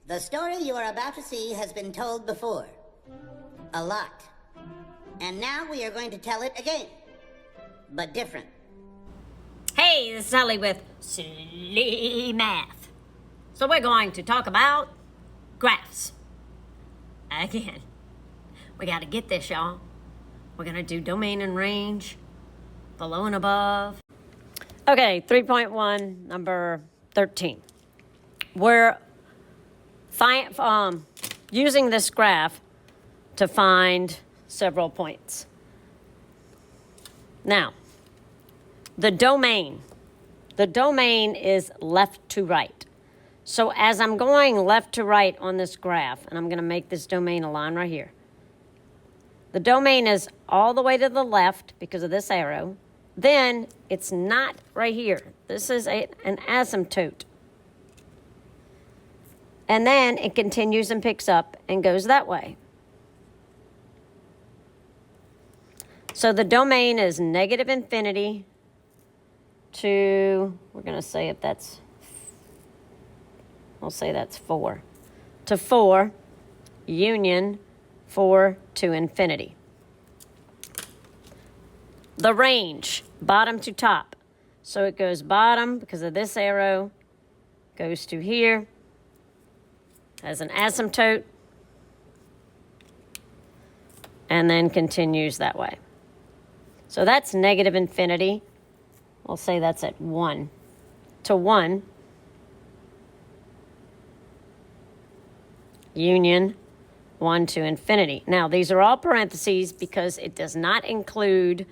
The story you are about to see has been told before. A lot. And now we are going to tell it again. But different. Hey, this is Sally with SLAYMATH. So we're going to talk about graphs. Again. We got to get this, y'all. We're going to do domain and range, below and above. Okay, 3.1, number 13. We're using this graph to find several points. Now, the domain is left to right. So as I'm going left to right on this graph, and I'm going to make this domain a line right here. The domain is all the way to the left because of this arrow. Then it's not right here. This is an asymptote. And then it continues and picks up and goes that way. So the domain is negative infinity to, we're going to say if that's, we'll say that's 4. To 4, union 4 to infinity. The range, bottom to top. So it goes bottom because of this arrow, goes to here, as an asymptote, and then continues that way. So that's negative infinity. We'll say that's at 1 to 1. Union 1 to infinity. Now, these are all parentheses because it does not include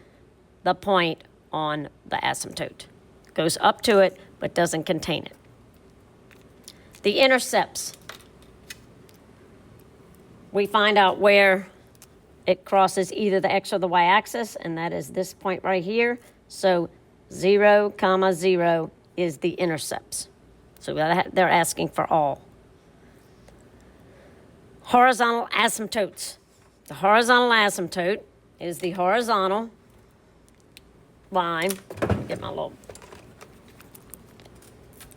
the point on the asymptote. It goes up to it, but doesn't contain it. The intercepts. We find out where it crosses either the x or the y-axis, and that is this point right here. So 0, 0 is the intercepts. So they're asking for all. Horizontal asymptotes. The horizontal asymptote is the horizontal line. Get my little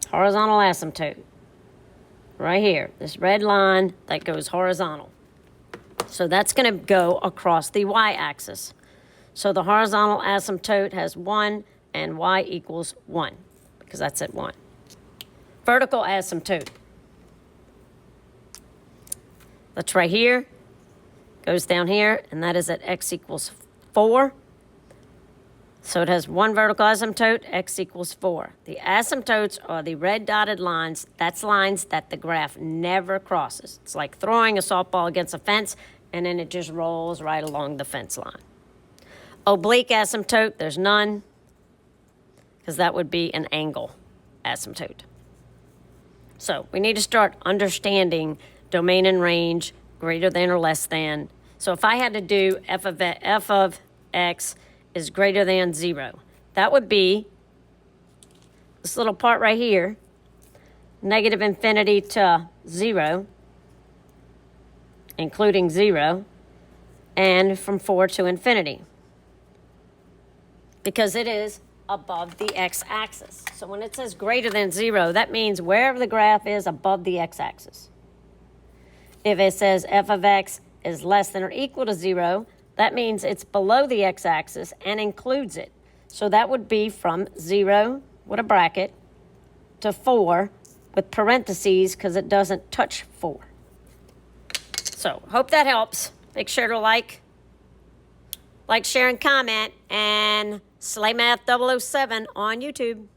horizontal asymptote. Right here, this red line that goes horizontal. So that's going to go across the y-axis. So the horizontal asymptote has 1 and y equals 1 because that's at 1. Vertical asymptote. That's right here, goes down here, and that is at x equals 4. So it has 1 vertical asymptote, x equals 4. The asymptotes are the red dotted lines. That's lines that the graph never crosses. It's like throwing a softball against a fence, and then it just rolls right along the fence line. Oblique asymptote, there's none, because that would be an angle asymptote. So we need to start understanding domain and range, greater than or less than. So if I had to do f of x is greater than 0, that would be this little part right here, negative infinity to 0, including 0, and from 4 to infinity, because it is above the x-axis. So when it says greater than 0, that means wherever the graph is above the x-axis. If it says f of x is less than or equal to 0, that means it's below the x-axis and includes it. So that would be from 0 with a bracket to 4 with parentheses because it doesn't touch 4. So hope that helps. Make sure to like, share, and comment, and SLAYMATH 007 on YouTube.